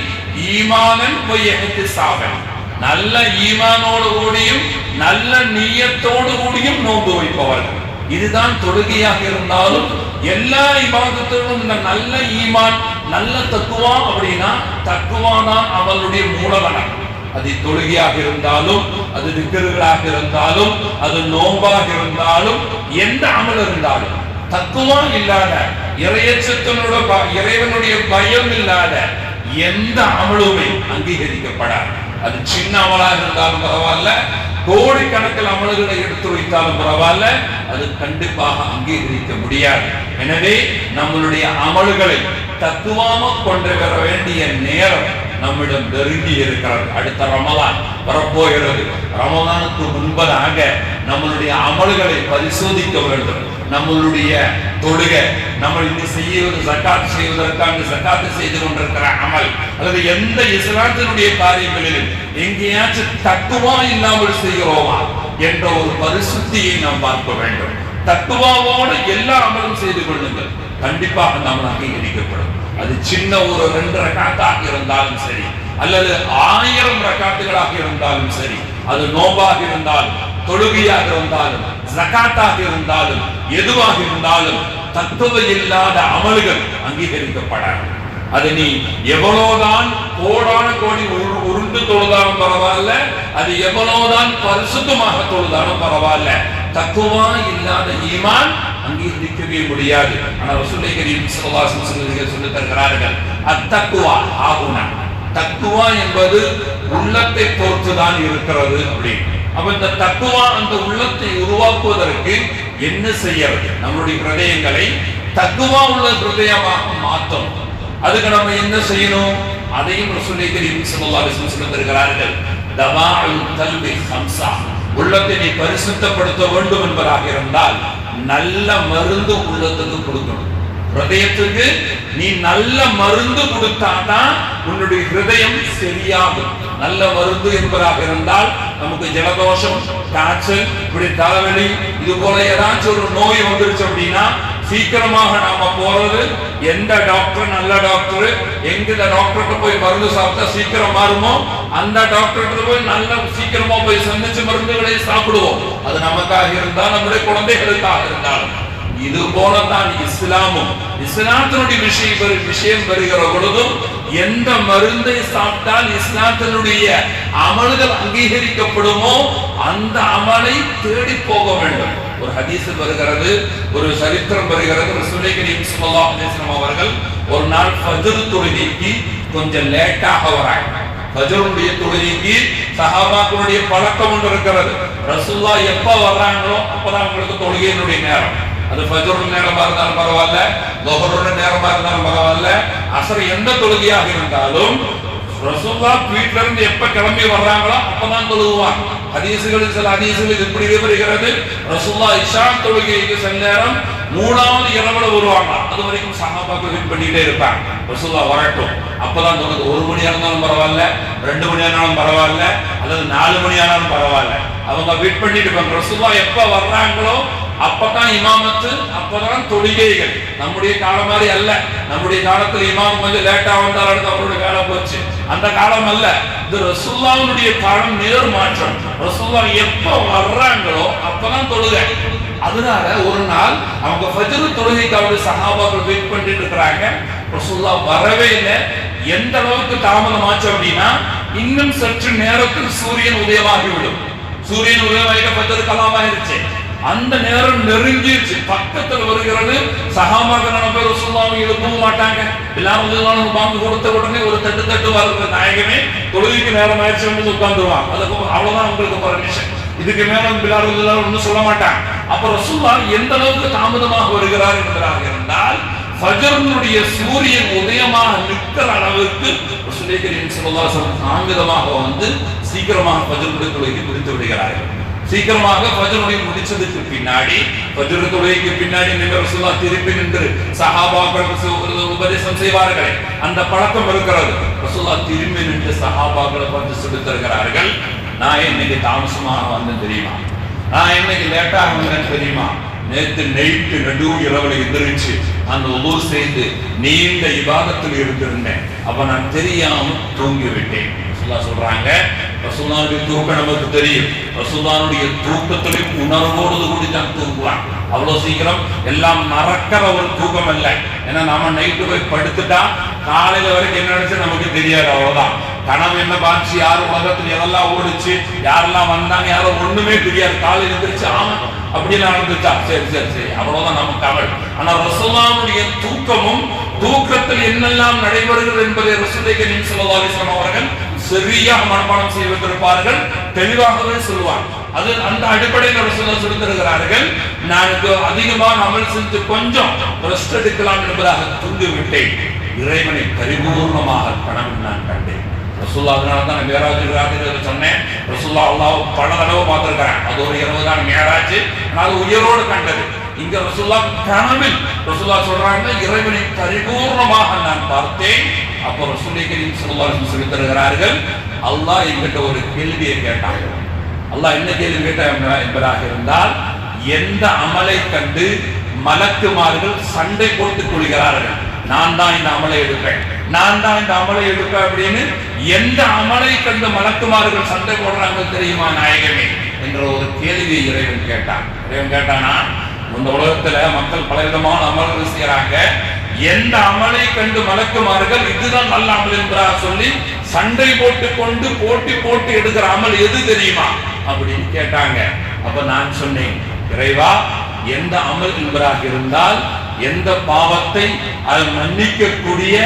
S1: ஈமானன் வ இஹ்திசாபன், நல்ல ஈமானோடு கூடியும் நல்ல நியத்தோடு கூடியும் நோன்பு வைப்பவர்கள். இதுதான் தொழுகையாக இருந்தாலும் எல்லா இபாதத்திலும் இந்த நல்ல ஈமான் நல்ல தக்குவா அப்படின்னா தக்குவா தான் அவளுடைய மூலதனம். அது தொழுகையாக இருந்தாலும், அது திக்ருகளாக இருந்தாலும், அது நோம்பாக இருந்தாலும், எந்த அமல் இருந்தாலும் தக்குவா இல்லாத, இறைவனுடைய பயம் இல்லாத எந்த அமலுமே அங்கீகரிக்கப்படாது. அது சின்ன அமலாக இருந்தாலும் பரவாயில்ல, கோடிக்கணக்கில் அமல்களை எடுத்து வைத்தாலும் பரவாயில்ல, அது கண்டிப்பாக அங்கீகரிக்க முடியாது. எனவே நம்மளுடைய அமல்களை தத்துவமாக கொண்டு வர வேண்டிய நேரம் நம்மிடம் நெருங்கி இருக்கிறது. அடுத்த ரமலான் வரப்போகிறது. ரமலானுக்கு முன்பதாக நம்மளுடைய அமல்களை பரிசோதிக்க வேண்டும். நம்மளுடைய தொழுகை, நம்ம இங்கு செய்வது ஜகாத் செய்வதற்காக ஜகாத்து செய்து கொண்டிருக்கிற அமல், அல்லது எந்த இஸ்லாத்தினுடைய காரியங்களிலும் எங்கேயாச்சும் தக்குவா இல்லாமல் செய்கிறோமா என்ற ஒரு பரிசுத்தியை நாம் பார்க்க வேண்டும். தக்குவாவோடு எல்லா அமலும் செய்து கொள்ளுங்கள், கண்டிப்பாக நாம் அங்கீகரிக்கப்படும். அது சின்ன ஒரு 2 ரக்காத்தாக இருந்தாலும் சரி, அல்லது 1000 ரக்காத்துகளாக இருந்தாலும் சரி, அது நோம்பாக இருந்தாலும், தொழுகையாக இருந்தாலும், ஜகாத்தாக இருந்தாலும், எதுவாக இருந்தாலும் தத்துவ இல்லாத அமல்கள் அங்கீகரிக்கப்படாது. அது நீ எவ்வளவுதான் கோடான கோடி உருண்டு தொழுதாலும் பரவாயில்ல, அது எவ்வளவுதான் பரிசுத்தமாக தொழுதாலும் பரவாயில்ல, தக்குவா இல்லாத ஈமான் அங்கீகரிக்கவே முடியாது. ஆனால் ரசூலுல்லாஹி கரீம் ஸல்லல்லாஹு அலைஹி வஸல்லம் சொல்லி தருகிறார்கள், அத்தக்குவா ஆகுனா, தக்குவா என்பது உள்ளத்தை பொறுத்துதான் இருக்கிறது அப்படின்னு. அப்ப இந்த தக்குவா அந்த உள்ளத்தை உருவாக்குவதற்கு என்ன செய்யறது? நம்மளுடைய ஹிருதயங்களை தக்குவா உள்ள ஹிருதயமாக மாற்றணும். அதுக்கு நம்ம என்ன செய்யணும்? அதையும் ரசூலுல்லாஹி கரீம் ஸல்லல்லாஹு அலைஹி வஸல்லம் சொல்லி தருகிறார்கள், தவாஉல் கல்பி ஹம்ஸா, உள்ளத்தை நீ பரிசுத்தப்படுத்த வேண்டும் என்பதாக இருந்தால் நல்ல மருந்து உள்ளத்துக்கு கொடுக்கணும். ஹிருதயத்துக்கு நீ நல்ல மருந்து கொடுத்தாதான் உன்னுடைய ஹிருதயம் சரியாகும். நல்ல மருந்து என்பதாக இருந்தால் நமக்கு ஜலதோஷம், காய்ச்சல், இப்படி தலைவலி, இது போல ஏதாச்சும் ஒரு நோய் வந்துருச்சு அப்படின்னா சீக்கிரமாக நாம போறது எந்த டாக்டர் நல்ல டாக்டர், எங்க டாக்டர்கிட்ட போய் மருந்து சாப்பிட்டா சீக்கிரம் மாறுமோ அந்த டாக்டர்கிட்ட போய் நல்ல சீக்கிரமா போய் சந்திச்சு மருந்துகளை சாப்பிடுவோம். அது நமக்காக இருந்தால், நம்முடைய குழந்தைகளுக்காக இருந்தாலும். இது போலதான் இஸ்லாமும். இஸ்லாத்தினுடைய விஷயம் வருகிற பொழுதும் எந்த மருந்தை சாப்பிட்டால் இஸ்லாத்தினுடைய அமல்கள் அங்கீகரிக்கப்படுமோ அந்த அமலை தேடி போக வேண்டும். ஒரு ஹதீஸ் வருகிறது, ஒரு சரித்திரம் வருகிறது. ரசூலுல்லாஹி கரீம் ஸல்லல்லாஹு அலைஹி வஸல்லம் அவர்கள் ஒரு நாள் ஃபஜ்ர் தொழுகைக்கு கொஞ்சம் லேட்டாக வராங்க. ஃபஜ்ருடைய தொழுகைக்கு சஹாபாக்களுடைய பழக்கம் ஒன்று இருக்கிறது. ரசூலுல்லாஹ் எப்ப வர்றாங்களோ அப்பதான் அவங்களுக்கு தொழுகையினுடைய நேரம். அது ஃபஜ்ர் நேரமா இருந்தாலும் பரவாயில்ல, லுஹர் நேரமா இருந்தாலும் பரவாயில்ல, அஸ்ர் எந்த தொழுகையாக இருந்தாலும் ரசூலுல்லாஹ் வீட்ல இருந்து எப்ப கிளம்பி வர்றாங்களோ அப்பதான் தொழுவாங்க. ஹதீஸ்களில் சில ஹதீஸ்களில் இப்படி வருகிறது, ரசூலுல்லாஹ் இஷா தொழுகைக்கு சில நேரம் 3வது இரவுல வருவாங்க. அது வரைக்கும் சஹாபாக்கள் வெயிட் பண்ணிட்டே இருப்பாங்க, ரசூலுல்லாஹ் வரட்டும் அப்பதான் தொழுது. 1 மணி ஆனாலும் பரவாயில்ல, 2 மணி ஆனாலும் பரவாயில்ல, அல்லது 4 மணி ஆனாலும் பரவாயில்ல, அவங்க வெயிட் பண்ணிட்டு இருப்பாங்க. ரசூலுல்லாஹ் எப்ப வர்றாங்களோ அப்பதான் இமாமத்து, அப்பதான் தொழுகைகள். நம்முடைய காலம் மாதிரி அல்ல. நம்முடைய காலத்துல இமாம் கொஞ்சம் லேட்டா வந்தாலும் அவருடைய காலம் போச்சு. அந்த காலம் அல்ல, இது ரசூலுல்லாஹ்வுடைய காலம் நேர் மாற்றம். ரசூலுல்லாஹ் எப்ப வர்றாங்களோ அப்பதான் தொழுகை. அதனால ஒரு நாள் அவங்க ஃபஜ்ர் தொழுகைக்காக சஹாபாக்கள் வெயிட் பண்ணிட்டு இருக்கிறாங்க. ரசூலுல்லாஹ் வரவே இல்லை. எந்த அளவுக்கு தாமதம் ஆச்சு அப்படின்னா இன்னும் சற்று நேரத்தில் சூரியன் உதயமாகிவிடும். சூரியன் உதயமாகிட்ட ஃபஜ்ர் கலாம் ஆயிருச்சு. அந்த நேரம் நெருங்கிருச்சு, பக்கத்தில் வருகிறது. சஹாபாக்கள் பேர் ரசூலுல்லாஹ் எழுப்பவும் மாட்டாங்க. எல்லாரும் பாங்கு கொடுத்த உடனே ஒரு தட்டு வருகிற நாயகமே தொழுகைக்கு நேரம் ஆயிடுச்சு வந்து உட்கார்ந்துருவாங்க. அதுக்கு அவ்வளவுதான் உங்களுக்கு பர்மிஷன். இதுக்கு மேல பிலால் ஒன்றும் சொல்ல மாட்டாங்க. அப்ப ரசூலுல்லாஹ் எந்த அளவுக்கு தாமதமாக வருகிறார் என்பதாக இருந்தால் ஃபஜ்ருடைய சூரியன் உதயமாக நிற்கிற அளவுக்கு ரசூலுல்லாஹி கரீம் ஸல்லல்லாஹு அலைஹி வஸல்லம் தாமதமாக வந்து சீக்கிரமாக ஃபஜ்ருடைய தொழுகைக்கு முடித்து விடுகிறார்கள். சீக்கிரமாக ஃபஜ்ருடைய முடிச்சதுக்கு பின்னாடி, ஃபஜ்ர் தொழுகைக்கு பின்னாடி ரசூலுல்லாஹ் திருப்பி நின்று சஹாபாக்களுக்கு உபதேசம் செய்வார்கள். அந்த பழக்கம் இருக்கிறது. ரசூலுல்லாஹ் திரும்பி நின்று சஹாபாக்களை பார்த்து சொல்லித் தருகிறார்கள், நான் இன்னைக்கு தாமசமாக வந்தேன் தெரியுமா, நான் இன்னைக்கு லேட்டாக வந்தேன் தெரியுமா, நேற்று நைட்டு நடு இரவுல எந்திரிச்சு அந்த உது செய்து நீண்ட இபாதத்தில் இருந்திருந்தேன், அப்ப நான் தெரியாம தூங்கி விட்டேன். சொல்றாங்க, ரசூலுல்லாஹ்வுடைய தூக்கம் நமக்கு தெரியும். ரசூலுல்லாஹ்வுடைய தூக்கத்திலே உணர்வோடு கூடி தான் தூங்குவான். அவ்வளவு சீக்கிரம் எல்லாம் மறக்கிற ஒரு தூக்கம் அல்ல. ஏன்னா நாம நைட்டு போய் படுத்துட்டா காலையில வரைக்கும் என்ன நினைச்சு நமக்கு தெரியாது. அவ்வளவுதான். கனவு என்ன பாச்சு, யார் உலகத்துல எதெல்லாம் ஓடிச்சு, யாரெல்லாம் வந்தாங்க, யாரும் ஒண்ணுமே தெரியாது. காலையில எந்திரிச்சு ஆமா அப்படிலாம் நடந்துச்சா, சரி சரி சரி, அவ்வளவுதான் நம்ம கவல். ஆனா ரசூலுல்லாஹ்வுடைய தூக்கமும் தூக்கத்தில் என்னெல்லாம் நடைபெறுகிறது என்பதை ரசூலுல்லாஹி கரீம் ஸல்லல்லாஹு அலைஹி வஸல்லம் அவர்கள் சரியாக மனப்பாடம் செய்து வைத்திருப்பார்கள், தெளிவாகவே சொல்லுவார். அது அந்த அடிப்படையில் ரசூலுல்லாஹ் சொல்லி தருகிறார்கள், நான் அதிகமாக அமல் செஞ்சு கொஞ்சம் ரெஸ்ட் எடுக்கலாம் என்பதாக தூங்கி விட்டேன். இறைவனை பரிபூர்ணமாக கனவில் நான் கண்டேன். ரசூலுல்லாஹ் அதனால தான் மேராஜ் ராத்திரி சொன்னேன். ரசூலுல்லாஹ் அல்லாஹ் பல தடவை பார்த்திருக்கிறேன். அது ஒரு இரவு தான் மேராஜ், ஆனால் உயிரோடு கண்டது. இங்க ரசூலுல்லாஹ் கனவில் ரசூலுல்லாஹ் சொல்றாங்க, இறைவனை பரிபூர்ணமாக நான் பார்த்தேன். அப்போ ரசூலுல்லாஹி கரீம் ஸல்லல்லாஹு அலைஹி வஸல்லம் சொல்லி தருகிறார்கள், அல்லாஹ் என்கிட்ட ஒரு கேள்வியை கேட்டாங்க. அல்லாஹ் என்ன கேள்வி கேட்டாங்க என்பதாக இருந்தால், எந்த அமலை கண்டு மலக்குமார்கள் சண்டை போட்டுக் கொள்கிறார்கள், நான் தான் இந்த அமலை எடுப்பேன், நான் தான் இந்த அமலை எடுப்பேன் அப்படின்னு எந்த அமலை கண்டு மலக்குமார்கள் சண்டை போடுறாங்க தெரியுமா நாயகமே என்ற ஒரு கேள்வியை இறைவன் கேட்டான். இறைவன் கேட்டானா, இந்த உலகத்துல மக்கள் பல விதமான அமல்கள் செய்யறாங்க, எந்த அமலை கண்டு மலக்குமார்கள் இதுதான் நல்ல அமல் என்பதாக சொல்லி சண்டை போட்டு போட்டி எடுக்கிற அமல் எது தெரியுமா அப்படின்னு கேட்டாங்க. அப்ப நான் சொன்னேன், இறைவா, எந்த அமல் என்பதாக இருந்தால் எந்த பாவத்தை அது மன்னிக்கக்கூடிய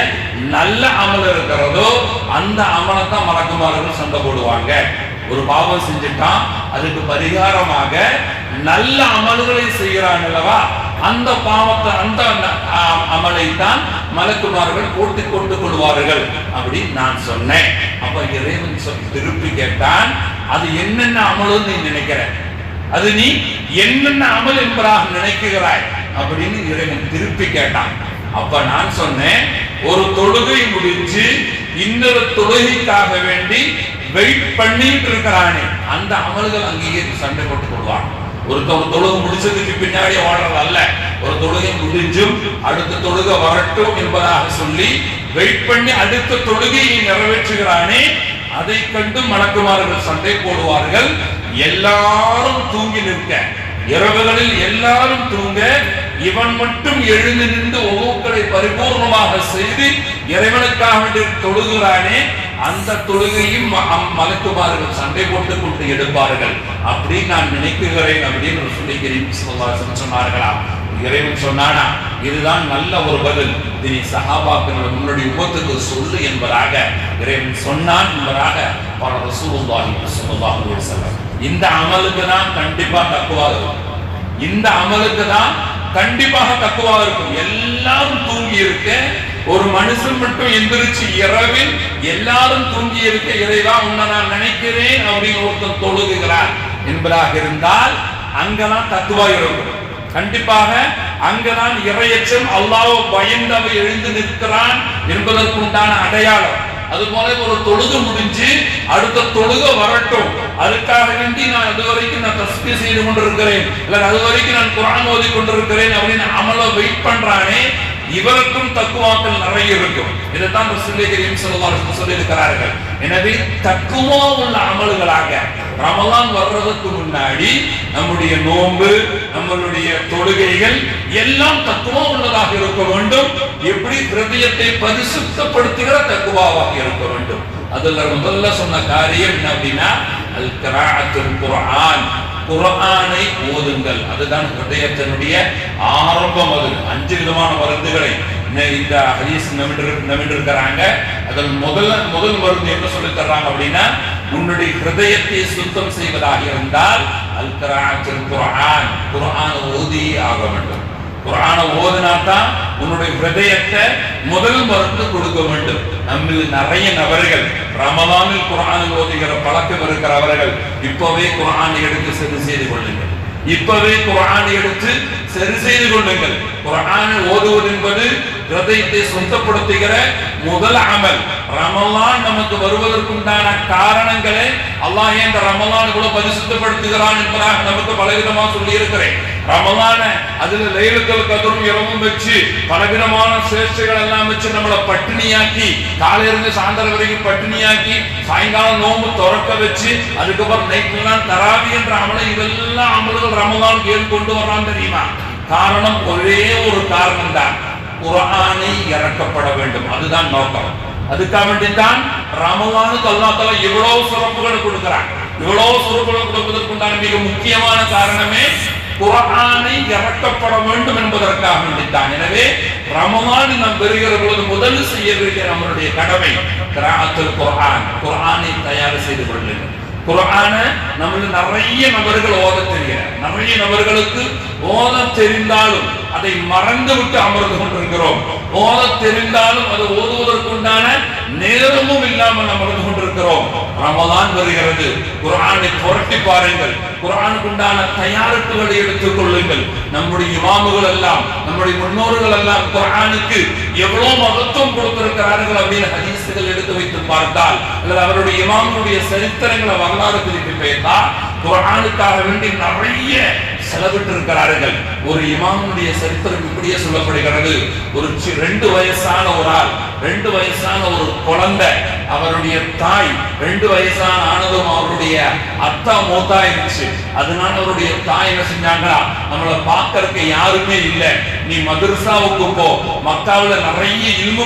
S1: நல்ல அமல் இருக்கிறதோ அந்த அமலை தான் மலக்குமார்கள் சண்டை போடுவாங்க. ஒரு பாவம் செஞ்சுட்டான், அதுக்கு பரிகாரமாக நல்ல அமல்களை செய்கிறான் அல்லவா, அந்த பாவத்தை அந்த அமலை தான் மலக்குமார்கள் போட்டு கொண்டு கொள்வார்கள் அப்படின்னு நான் சொன்னேன். அப்ப இறைவன் திருப்பி கேட்டான், அது என்னென்ன அமலும் நீ நினைக்கிற, அது நீ என்னென்ன அமல் என்பதாக நினைக்கிறாய் அப்படின்னு இறைவன் திருப்பி கேட்டான். அப்ப நான் சொன்னேன், ஒரு தொழுகை முடிஞ்சு இன்னொரு தொழுகைக்காக வேண்டி வெயிட் பண்ணிட்டு இருக்கிறானே அந்த அமல்கள் அங்கேயே சண்டை போட்டுக் கொள்வான். ஒரு தொழுகை முடிச்சதுக்கு பின்னாடி ஓடுறது அல்ல, ஒரு தொழுகை முடிஞ்சும் அடுத்த தொழுகை வரட்டும் என்பதாக சொல்லி வெயிட் பண்ணி அடுத்த தொழுகையை நிறைவேற்றுகிறானே அதை கண்டு மலக்குமார்கள் சண்டை போடுவார்கள். எல்லாரும் தூங்கி நிற்க, இரவுகளில் எல்லாரும் தூங்க, இவன் மட்டும் எழுந்து நின்று ஒவ்வொருக்களை பரிபூர்ணமாக செய்து இறைவனுக்காக வேண்டி தொழுகிறானே அந்த தொழுகையும் மலக்குமார்கள் சண்டை போட்டுக் கொண்டு எடுப்பார்கள் அப்படின்னு நான் நினைக்கிறேன் அப்படின்னு சொல்லி சொன்னார்களா. இறைவன் சொன்னானா, இதுதான் நல்ல ஒரு பதில், இனி சஹாபாக்களோட முன்னாடி உம்மத்துக்கு சொல்லு என்பதாக இறைவன் சொன்னான் என்பதாக பல ரசூலுல்லாஹி ஸல்லல்லாஹு அலைஹி வஸல்லம். இந்த அமலுக்கு தான் கண்டிப்பா தக்வா இருக்கும், இந்த அமலுக்கு தான் கண்டிப்பாக தக்வா இருக்கும். எல்லாரும் தூங்கி இருக்க, ஒரு மனுஷன் மட்டும் எந்திரிச்சு இரவில் எல்லாரும் தூங்கி இருக்க, இறைவா உன்னை நான் நினைக்கிறேன் அப்படின்னு ஒருத்தன் தொழுகிறார் என்பதாக இருந்தால் அங்கதான் தக்வா இருக்கும். கண்டிப்பாக அங்கதான் இறையச்சம், அல்லாஹ்வை பயந்து அவன் எழுந்து நிற்கிறான் என்பதற்குண்டான அடையாளம். அதுபோல ஒரு தொழுகை முடிஞ்சு அடுத்த தொழுகை வரட்டும், அதுக்காக வேண்டி நான் அதுவரைக்கும் நான் தஸ்பீஹ் செய்து கொண்டிருக்கிறேன், இல்ல அதுவரைக்கும் நான் குர்ஆன் ஓதி கொண்டிருக்கிறேன் அப்படின்னு அமல வெயிட் பண்றானே, இவருக்கும் தக்குவாக்கள் நிறைய இருக்கும். இதைத்தான் ரசூலுல்லாஹி ஸல்லல்லாஹு அலைஹி வஸல்லம் சொல்லியிருக்கிறார்கள். எனவே தக்குவா உள்ள அமல்களாக ரமலான் வர்றதுக்கு முன்னாடி நம்முடைய நோன்பு, நம்மளுடைய தொழுகைகள் எல்லாம் தக்குவா உள்ளதாக இருக்க வேண்டும். எப்படி ஹிருதயத்தை பரிசுத்தப்படுத்துகிற தக்குவாவாக இருக்க வேண்டும். அதுல முதல்ல சொன்ன காரியம் என்ன அப்படின்னா, அல் கிராஅத்துல் குர்ஆன், குர்ஆனை ஓதுங்கள். அதுதான் ஹிருதயத்தினுடைய ஆரம்பம். அது 5 விதமான மருந்துகளை இந்த ஹதீஸ் நம்பிட்டிருக்கிறாங்க. அதில் முதல் மருந்து என்ன சொல்லி தர்றாங்க அப்படின்னா, உன்னுடைய ஹிருதயத்தை சுத்தம் செய்வதாக இருந்தால் அல் கிராஅத்துல் குர்ஆன், குர்ஆனை ஓதி ஆக வேண்டும். குர்ஆனை ஓதினாதான் உன்னுடைய ஹிருதயத்தை முதல் மருந்து கொடுக்க வேண்டும். நம்மில் நிறைய நபர்கள் ரமலானில் குர்ஆனை ஓதுகிற பழக்கம் இருக்கிறவர்கள் இப்பவே குர்ஆனை எடுத்து சரி செய்து கொள்ளுங்கள், இப்பவே குர்ஆனை எடுத்து சரி செய்து கொள்ளுங்கள். குர்ஆனை ஓதுவது என்பது ஹிருதயத்தை சுத்தப்படுத்துகிற முதல் அமல். ரமலான் நமக்கு வருவதற்குண்டான காரணங்களே அல்லாஹ் ஏன் இந்த ரமலானுக்குள்ள பரிசுத்தப்படுத்துகிறான் என்பதாக நமக்கு பலவிதமா சொல்லி இருக்கிறேன். ரமலான அதுல லைலத்துல் கத்ரும் இரவும் வச்சு பலவிதமான சேஷ்டைகள் எல்லாம் வச்சு நம்மளை பட்டினியாக்கி, காலையிலிருந்து சாயந்தரம் வரைக்கும் பட்டினியாக்கி, சாயங்காலம் நோம்பு துறக்க வச்சு, அதுக்கப்புறம் நைட்லாம் தராவி என்ற அமலை, இதெல்லாம் அமல்கள் ரமலானுக்கு ஏன் கொண்டு வர்றான் தெரியுமா? காரணம் ஒரே ஒரு காரணம் தான், குர்ஆனை இறக்கப்பட வேண்டும். அதுதான் நோக்கம். அதுக்காக வேண்டித்தான் ரமலானுக்கு அல்லாஹ் தஆலா இவ்வளவு சிறப்புகளை கொடுக்கிறான். இவ்வளவு சிறப்புகளை கொடுப்பதற்குண்டான மிக முக்கியமான காரணமே குர்ஆனை இறக்கப்பட வேண்டும் என்பதற்காக வேண்டித்தான். எனவே ரமலான் நாம் பெறுகிற பொழுது முதல் செய்ய வேண்டிய நம்மளுடைய கடமை கிராஅத்துல் குர்ஆன், குர்ஆனை தயார் செய்து கொள்ளுங்கள். குர்ஆனை நம்மள நிறைய நபர்கள் ஓத தெரியல, நிறைய நபர்களுக்கு ஓத தெரிந்தாலும் அதை மறந்து விட்டு அமர்ந்து கொண்டிருக்கிறோம். ஓத தெரிந்தாலும் அது ஓதுவதற்குண்டான நேரமும் இல்லாமல் அமர்ந்து கொண்டிருக்கிறோம். ரமலான் வருகிறது, குர்ஆனை புரட்டி பாருங்கள், குர்ஆனுக்குண்டான தயாரிப்புகளை எடுத்துக் கொள்ளுங்கள். நம்முடைய இமாமுகள் எல்லாம், நம்முடைய முன்னோர்கள் எல்லாம் குர்ஆனுக்கு எவ்வளவு மகத்துவம் கொடுத்திருக்கிறார்கள் அப்படின்னு ஹதீஸ்கள் எடுத்து வைத்து பார்த்தால், அல்லது அவருடைய இமாமுடைய சரித்திரங்களை வரலாறு திருப்பி பார்த்தால் குர்ஆனுக்காக வேண்டி நிறைய செலவிட்டு இருக்கிறார்கள். ஒரு இமாமுடைய சரித்திரம் இப்படியே சொல்லப்படுகிறது. ஒரு 2 வயசான ஒரு ஆள், 2 வயசான ஒரு குழந்தை அவருடைய தாய் 2 வயசான ஆனதும் அவருடைய அத்தா மூத்தாயிருச்சு. அதனால அவருடைய தாய் என்ன செஞ்சாங்களா, நம்மளை பார்க்கறதுக்கு யாருமே இல்லை, நீ மதரசாவுக்கு போ, மக்காவுல நிறைய இல்மு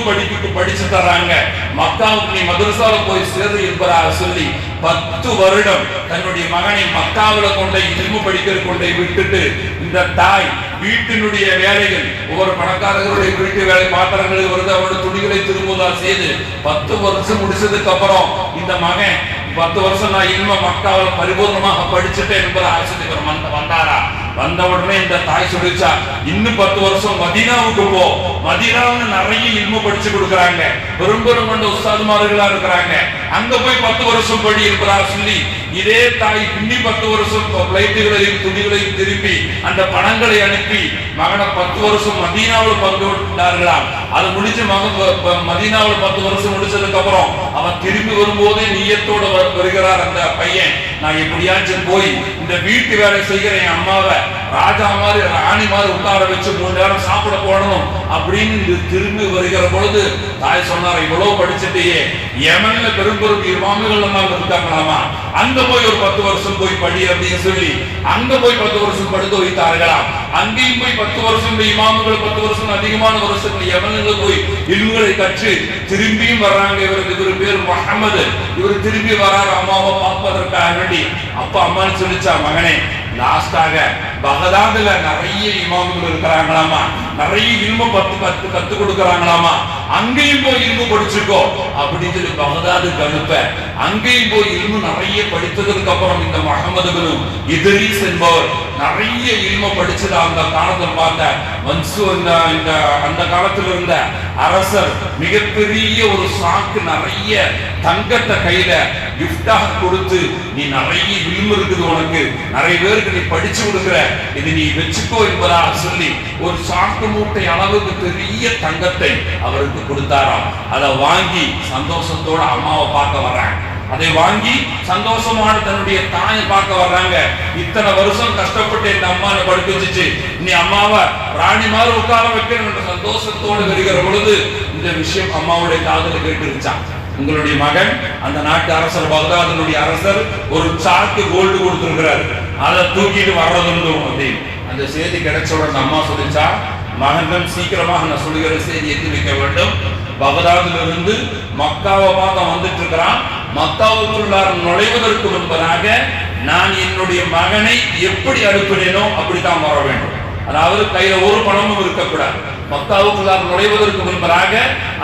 S1: படிச்சு தர்றாங்க, மக்காவுக்கு நீ மதரசாவுக்கு போய் சேரு என்பதாக சொல்லி 10 வருடம் தன்னுடைய மகனை மக்காவுல கொண்ட இல்மு படிக்கிற கொண்டை விட்டுட்டு இந்த தாய் வீட்டினுடைய வேலைகள், ஒவ்வொரு பணக்காரர்களுடைய வீட்டு வேலை, பாத்திரங்களை வருது, அவருடைய துணிகளை திரும்புதா செய்து 10 வருஷம் முடிச்சதுக்கு அப்புறம் இந்த மகன் 10 வருஷம் நான் இல்ம மக்காவில் பரிபூர்ணமாக படிச்சுட்டேன் என்பதை ஆசிரியர் வந்தாரா. வந்த உடனே இந்த தாய் சொல்லிச்சா, இன்னும் 10 வருஷம் மதீனாவுக்கு போ, மதீனாவுல நிறைய இல்மு படிச்சு கொடுக்குறாங்க, பெரும்பெரும் கொண்ட உஸ்தாதுமார்களா இருக்கிறாங்க, அங்க போய் 10 வருஷம் படி இருக்கிறா சொல்லி இதே தாய் இன்னி 10 வருஷம் பிளைட்டுகளையும் துணிகளையும் திருப்பி அந்த பணங்களை அனுப்பி மகனை 10 வருஷம் மதீனாவில் பங்கு விட்டார்களாம். அது முடிச்சு மகன் மதீனாவில் 10 வருஷம் முடிச்சதுக்கு அப்புறம் அவன் திரும்பி வரும்போதே நீயத்தோடு வருகிறார் அந்த பையன், நான் எப்படியாச்சும் போய் இந்த வீட்டு வேலை செய்கிற என் அம்மாவை ராஜா மாதிரி ராணி மாதிரி உட்கார வச்சு 3 நேரம் சாப்பிட போடணும் அப்படின்னு திரும்பி வருகிற பொழுது தாய் சொன்னார், இவ்வளவு படிச்சுட்டே யமன்ல பெரும்பெரும் இமாம்கள் எல்லாம் இருக்காங்களாமா, அங்க போய் ஒரு 10 வருஷம் போய் படி அப்படின்னு சொல்லி அங்க போய் 10 வருஷம் படித்து வைத்தார்களாம். அங்கேயும் போய் 10 வருஷம் இமாம்கள் 10 வருஷம் அதிகமான வருஷங்கள் யமன்ல போய் இல்முகளை கற்று திரும்பியும் வர்றாங்க. இவர் பேர் முஹம்மது, இவர் திரும்பி வராரு அம்மாவை பார்ப்பதற்காக வேண்டி. அப்ப அம்மா சொல்லிச்சா, மகனே லாஸ்டாக பகதாதுல நிறைய இமாம்கள் இருக்கிறாங்களாமா, நிறைய இல்மு கத்து கொடுக்கறாங்களாமா, அங்கேயும் போய் இல்மு படிச்சுக்கோ அப்படின்னு சொல்லி பகதாதுக்கு அனுப்ப அங்கேயும் போய் இல்மு நிறைய படித்ததுக்கு அப்புறம் இந்த முஹம்மது பின் இத்ரீஸ் என்பவர் நிறைய இல்மு படிச்சது. அந்த காலத்தில் பார்த்த மன்சூர் அந்த காலத்தில் இருந்த அரசர் மிகப்பெரிய ஒரு சாக்கு நிறைய தங்கத்தை கையில கிஃப்டாக கொடுத்து, நீ நிறைய இல்மு இருக்குது, உனக்கு நிறைய பேருக்கு நீ படிச்சு கொடுக்குற, இது நீ வச்சுக்கோ என்பதாக சொல்லி ஒரு சாக்கு மூட்டை அளவுக்கு பெரிய தங்கத்தை அவருக்கு கொடுத்தாராம். அதை வாங்கி சந்தோஷத்தோட அம்மாவை பார்க்க வர்றாங்க, அதை வாங்கி சந்தோஷமான தன்னுடைய தாயை பார்க்க வர்றாங்க. இத்தனை வருஷம் கஷ்டப்பட்டு இந்த அம்மாவை படுக்க வச்சுச்சு, நீ அம்மாவை ராணி மாதிரி உட்கார வைக்கணும் என்ற சந்தோஷத்தோடு வருகிற பொழுது இந்த விஷயம் அம்மாவுடைய காதுல கேட்டுருச்சான். உங்களுடைய மகன் அந்த நாட்டு அரசர், பகதாதுடைய அரசர் ஒரு சாக்கு கோல்டு கொடுத்திருக்கிறார், அதை தூக்கிட்டு வர்றதுண்டு அப்படின்னு அந்த செய்தி கிடைச்ச உடனே அம்மா சொல்லிச்சா, மகன் சீக்கிரமாக நான் சொல்லுகிற செய்தி எத்தி வைக்க வேண்டும், பகதாதிலிருந்து மக்காவை பார்க்க வந்துட்டு இருக்கிறான், மக்காவுக்குள்ளார் நுழைவதற்கு முன்பதாக நான் என்னுடைய மகனை எப்படி அனுப்பினேனோ அப்படித்தான் வர வேண்டும். அதாவது கையில ஒரு பணமும் இருக்கக்கூடாது. மக்காவுக்குள்ளார் நுழைவதற்கு முன்பதாக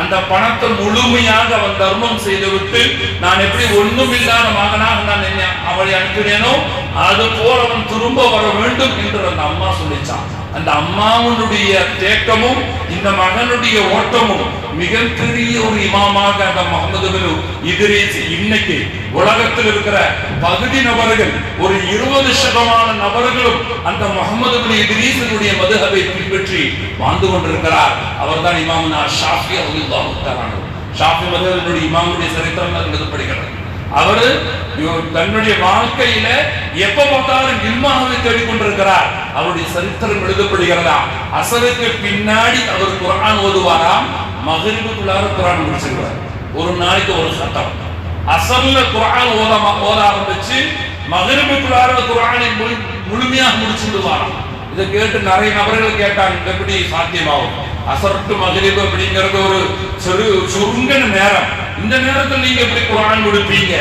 S1: அந்த பணத்தை முழுமையாக அவன் தர்மம் செய்துவிட்டு நான் எப்படி ஒண்ணுமில்லாத மகனாக நான் அவளை அனுப்பினேனோ அது போல அவன் திரும்ப வர வேண்டும் என்று அந்த அம்மா சொல்லிச்சான். அந்த அம்மாவுடைய தேக்கமும் இந்த மகனுடைய ஓட்டமும் மிகப்பெரிய ஒரு இமாமாக அந்த முஹம்மது பின் இத்ரீஸ் இன்னைக்கு உலகத்தில் இருக்கிற பகுதி நபர்கள் ஒரு 20% நபர்களும் அந்த முஹம்மது பின் இத்ரீஸினுடைய மதுஹபை பின்பற்றி வாழ்ந்து கொண்டிருக்கிறார். அவர்தான் இமாமுனா ஷாஃபி ரலியல்லாஹு தஆலா. ஷாஃபி மதுஹபினுடைய இமாமுடைய சரித்திரம் எழுதப்படுகிறது. அவரு தன்னுடைய வாழ்க்கையில எப்ப பார்த்தாலும் இல்மாவை தேடிக்கொண்டிருக்கிறார். அவருடைய சரித்திரம் எழுதப்படுகிறதா, அசருக்கு பின்னாடி அவர் குர்ஆன் ஓதுவாராம், மக்ரிபுக்குள்ளார குர்ஆன் முடிச்சிருவார். ஒரு நாளைக்கு ஒரு சட்டம். அசர்ல குர்ஆன் ஓத ஆரம்பிச்சு மக்ரிபுக்குள்ளார குர்ஆனை முழுமையாக முடிச்சுடுவாராம். இதை கேட்டு நிறைய நபர்கள் கேட்டாங்க, எப்படி சாத்தியமாகும்? அசர் டு மக்ரிப் அப்படிங்கிறது ஒரு சுருங்கின நேரம், இந்த நேரத்தில் நீங்க எப்படி குர்ஆன் முடிப்பீங்க?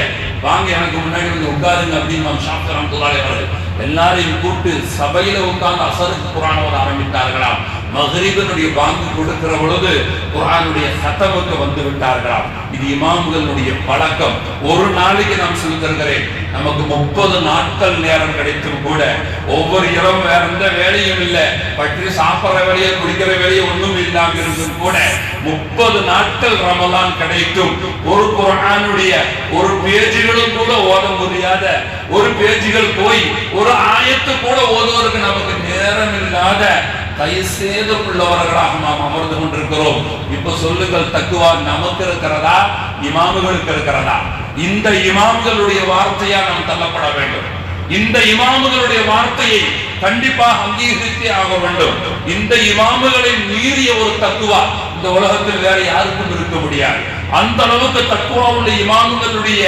S1: வாங்க எனக்கு முன்னாடி வந்து உட்காருங்க அப்படின்னு ஷாஃபி ரஹ்மத்துல்லாஹி அலைஹி எல்லாரையும் கூப்பிட்டு சபையில உட்கார்ந்து அசருக்கு குர்ஆன் ஓத ஆரம்பித்தார்களாம். மக்ரிபினுடைய பாங்கு கொடுக்கிற பொழுது குர்ஆனுடைய சத்தமுக்கு வந்து விட்டார்களாம். இது இமாம்களுடைய பழக்கம். ஒரு நாளைக்கு நாம் சொல்லித்தருகிறேன், நமக்கு 30 நாட்கள் நேரம் கிடைத்தும் கூட ஒவ்வொரு இரவும் வேற எந்த வேலையும் இல்லை, பற்றி சாப்பிட்ற வேலையை குடிக்கிற வேலையை ஒன்றும் இல்லாமல் இருந்தும் கூட 30 நாட்கள் ரமலான் கிடைக்கும். ஒரு குர்ஆனுடைய ஒரு பேஜுகளும் கூட ஓத முடியாத, ஒரு பேஜுகள் போய் ஒரு ஆயத்து கூட ஓதுவதற்கு நமக்கு நேரம் இல்லாத கைசேதம் உள்ளவர்களாக நாம் அமர்ந்து கொண்டிருக்கிறோம். இப்ப சொல்லுங்கள், தக்குவா நமக்கு இருக்கிறதா, இமாமுகளுக்கு இருக்கிறதா? இந்த இமாம்களுடைய வார்த்தையா நாம் தள்ளப்பட வேண்டும். இந்த இமாமுகளுடைய வார்த்தையை கண்டிப்பாக அங்கீகரித்தே ஆக வேண்டும். இந்த இமாமுகளை மீறிய ஒரு தக்குவா இந்த உலகத்தில் வேற யாருக்கும் இருக்க முடியாது. அந்த அளவுக்கு தக்வா உள்ள இமாம்களுடைய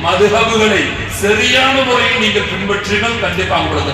S1: மதுஹபுகளை சரியான முறையில் நீங்கள் பின்பற்றினால் கண்டிப்பா உங்களுக்கு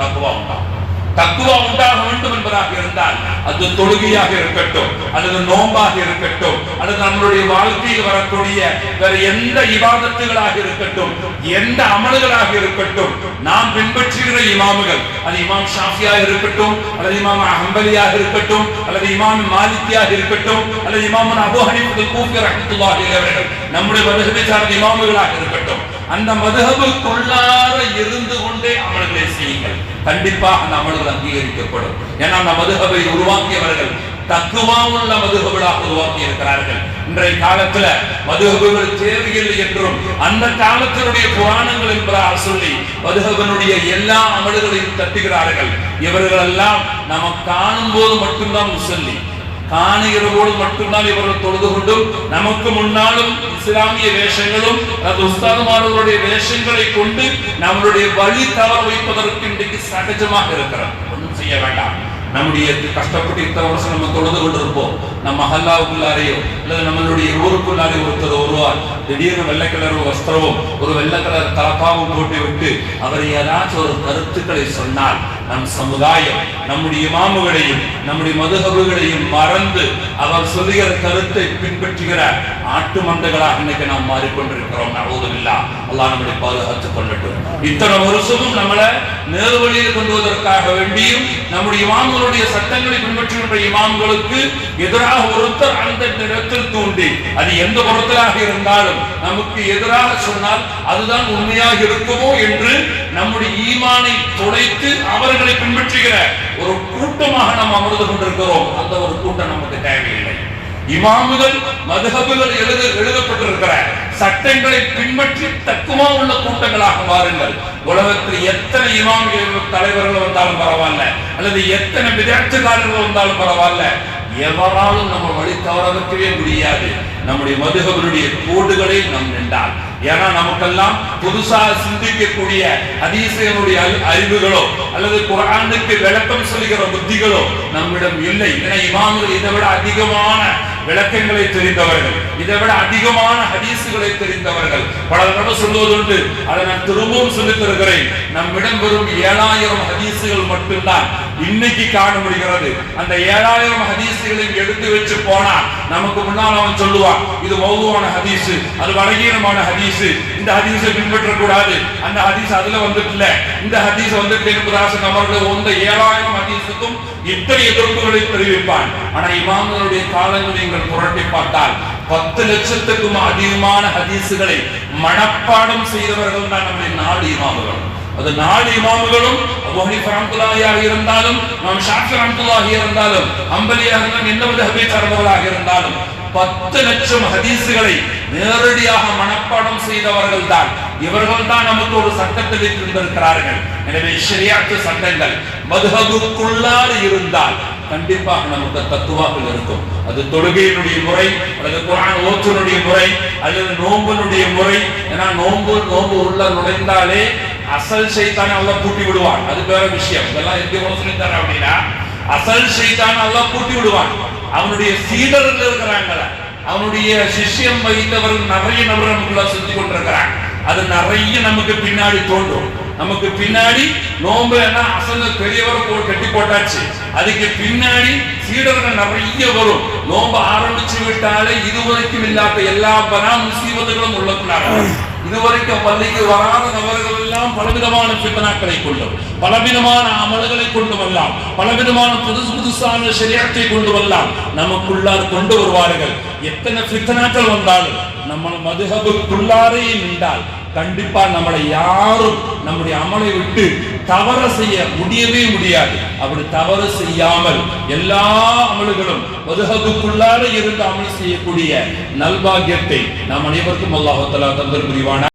S1: தக்வா உண்டாகும். தக்குவா உண்டாக வேண்டும் என்பதாக இருந்தால் அது தொழுகையாக இருக்கட்டும், அல்லது நோம்பாக இருக்கட்டும், அல்லது நம்மளுடைய வாழ்க்கையில் வரக்கூடிய வேற எந்த இபாதத்துகளாக இருக்கட்டும், எந்த அமல்களாக இருக்கட்டும், நாம் பின்பற்றுகிற இமாமுகள், அது இமாம் ஷாஃபியாக இருக்கட்டும், அல்லது இமாம் ஹம்பலியாக இருக்கட்டும், அல்லது இமாம் மாலிக்கியாக இருக்கட்டும், அல்லது இமாம் அபூ ஹனீஃபா கூஃபி ரஹ்மத்துல்லாஹி அலைஹி அவர்கள் நம்முடைய மதுஹபை சார்ந்த இமாமுகளாக இருக்கட்டும், அந்த மதுஹபுக்குள்ளார இருந்து கொண்டே அமல்களை செய்யுங்கள். கண்டிப்பாக அந்த அமல்கள் அங்கீகரிக்கப்படும். ஏன்னா அந்த மதுஹபை உருவாக்கியவர்கள் தக்குவா உள்ள மதுஹபுகளாக உருவாக்கி இருக்கிறார்கள். இன்றைய காலத்துல மதுஹபுகள் தேவையில்லை என்றும் அந்த காலத்தினுடைய புராணங்கள் என்பதாக சொல்லி மதுஹபனுடைய எல்லா அமல்களையும் தட்டுகிறார்கள். இவர்கள் எல்லாம் நம்ம காணும் போது மட்டும்தான் முசல்லி, காணுகிற போது மட்டும்தான் இவர்கள் தொழுது கொண்டும் நமக்கு முன்னாலும் இஸ்லாமிய வேஷங்களும் உஸ்தாதுமார்களுடைய வேஷங்களை கொண்டு நம்மளுடைய வழி தவற வைப்பதற்கு இன்றைக்கு சகஜமாக இருக்கிறோம். ஒன்றும் செய்ய வேண்டாம். நம்முடைய கஷ்டப்பட்டு இத்தனை வருஷம் நம்ம தொழுது கொண்டிருப்போம். நம்ம மஹல்லாவுக்குள்ளாரையோ அல்லது நம்மளுடைய ஊருக்குள்ளாரே ஒருத்தர் வருவார், திடீர்னு வெள்ளை கலர் வஸ்திரமும் ஒரு வெள்ளை கலர் தலப்பாவும் போட்டு விட்டு அவர் ஏதாச்சும் ஒரு கருத்துக்களை சொன்னால் நம் சமுதாயம் நம்முடைய இமாமுகளையும் நம்முடைய மதுஹபுகளையும் மறந்து அவர் சொல்லுகிற கருத்தை பின்பற்றுகிற ஆட்டு மந்தைகளாக இன்னைக்கு நாம் மாறிக்கொண்டிருக்கிறோம். நவுதுபில்லாஹ், அல்லாஹ் நம்முடைய பாதுகாத்துக் கொள்ளட்டும். இத்தனை வருஷமும் நம்மளை நேர்வழியில் கொண்டு வருவதற்காக வேண்டியும் நம்முடைய இமாம்களுடைய சட்டங்களை பின்பற்றுகின்ற இமாம்களுக்கு எதிராக ஒருத்தர் அந்த இடத்தில் தூண்டி அது எந்த புறத்திலாக இருந்தாலும் நமக்கு எதிராக சொன்னால் அதுதான் உண்மையாக இருக்குமோ என்று நம்முடைய ஈமானை தொலைத்து அவர்களை பின்பற்றுகிற ஒரு கூட்டமாக நாம் அமர்ந்து கொண்டிருக்கிறோம். அந்த ஒரு கூட்டம் நமக்கு தேவையில்லை. இமாமுகள் மதுஹபுகள் எழுதப்பட்டிருக்கிற சட்டங்களை பின்பற்றி தக்குவா உள்ள கூட்டங்களாக மாறுங்கள். உலகத்தில் எத்தனை இமாம் தலைவர்கள் வந்தாலும் பரவாயில்ல, அல்லது எத்தனை விதத்துக்காரர்கள் வந்தாலும் பரவாயில்ல, எவராலும் நம்ம வழி தவற வைக்கவே முடியாது. நம்முடைய மதுஹபுடைய கோடுகளை நம் நின்றால். ஏன்னா நமக்கெல்லாம் புதுசாக சிந்திக்கக்கூடிய ஹதீஸுடைய அறிவுகளோ அல்லது குர்ஆனுக்கு விளக்கம் சொல்லுகிற புத்திகளோ நம்மிடம் இல்லை. ஏன்னா இமாம்கள் இதை விட அதிகமான விளக்கங்களை தெரிந்தவர்கள், இதை விட அதிகமான ஹதீஸுகளை தெரிந்தவர்கள். பல தடவை சொல்வதுண்டு, அதை நான் திரும்பவும் சொல்லித் தருகிறேன். நம்மிடம் வெறும் 7000 ஹதீஸுகள் மட்டும்தான் இன்னைக்கு காண முடிகிறது. அந்த 7000 ஹதீஸுகளையும் எடுத்து வச்சு போனா நமக்கு முன்னால் அவன் சொல்லுவான், இது மௌதுவான ஹதீஸ், அது பலகீனமான ஹதீஸ், இந்த ஹதீஸை பின்பற்றக்கூடாது, அந்த ஹதீஸ் அதுல வந்துட்டு இந்த ஹதீஸ் வந்துட்டு என்பதாக நம்மளுடைய 7000 ஹதீஸுக்கும் இத்தனை எதிர்ப்புகளை தெரிவிப்பான். ஆனா இமாம்களுடைய காலங்களை நீங்கள் புரட்டி பார்த்தால் 10 லட்சத்துக்கும் அதிகமான ஹதீஸுகளை மனப்பாடம் செய்தவர்கள் தான் நம்முடைய 4 இமாம்கள். அது 4 இமாம்களும் அபூ ஹனீஃபா ரஹ்மத்துல்லாஹியாக இருந்தாலும், இமாம் ஷாஃபி ரஹ்மத்துல்லாஹி இருந்தாலும், ஹம்பலியாக இருந்தாலும், எந்த மதுஹபை சார்ந்தவர்களாக இருந்தாலும் 10 லட்சம் ஹதீஸுகளை நேரடியாக மனப்பாடம் செய்தவர்கள் தான். இவர்கள் தான் நமக்கு ஒரு சட்டத்தை தந்திருக்கிறார்கள். எனவே ஷரியத் சட்டங்கள் மதுஹபுக்குள்ளார் இருந்தால் கண்டிப்பாக நமக்கு தத்துவாக்கள் இருக்கும். அது தொழுகையினுடைய முறை, அல்லது குர்ஆன் ஓதுனுடைய முறை, அல்லது நோம்பினுடைய முறை. ஏன்னா நோம்பு உள்ள நுழைந்தாலே அசல் ஷைத்தானை அல்லாஹ் பூட்டி விடுவான். அது வேற விஷயம். இதெல்லாம் எப்படி சொல்லித்தார அப்படின்னா, அசல் ஷைத்தானை அல்லாஹ் பூட்டி விடுவான். அவனுடைய சீடர்கள் இருக்கிறாங்கள, அவனுடைய சிஷ்யம் வைத்தவர்கள் நிறைய நபர் நமக்குள்ள செஞ்சு கொண்டிருக்கிறாங்க. அது நிறைய நமக்கு பின்னாடி தோன்றும். நமக்கு பின்னாடி நோம்பு அசல் பெரியவர் கட்டி போட்டாச்சு, அதுக்கு பின்னாடி சீடர்கள் நிறைய வரும். நோம்பு ஆரம்பிச்சு விட்டாலே இதுவரைக்கும் இல்லாத எல்லா பலா முசீபத்துகளும் உள்ளக்குள்ளாக, இதுவரைக்கும் பள்ளிக்கு வராத நபர்கள் எல்லாம் பலவிதமான ஃபித்னாக்களை கொண்டும், பலவிதமான அமல்களை கொண்டும் எல்லாம், பலவிதமான புதுசான ஷரியத்தை கொண்டு எல்லாம் நமக்குள்ளார் கொண்டு வருவார்கள். எத்தனை ஃபித்னாக்கள் வந்தாலும் நம்ம மதுஹபுக்குள்ளாரே நின்றால் கண்டிப்பா நம்மளை யாரும் நம்முடைய அமலை விட்டு தவறு செய்ய முடியவே முடியாது. அப்படி தவறு செய்யாமல் எல்லா அமல்களும் மதுஹபுக்குள்ளார இருந்து அமல் செய்யக்கூடிய நல்பாகியத்தை நாம் அனைவருக்கும் அல்லாஹ் தஆலா தந்தல் புரிவானாக.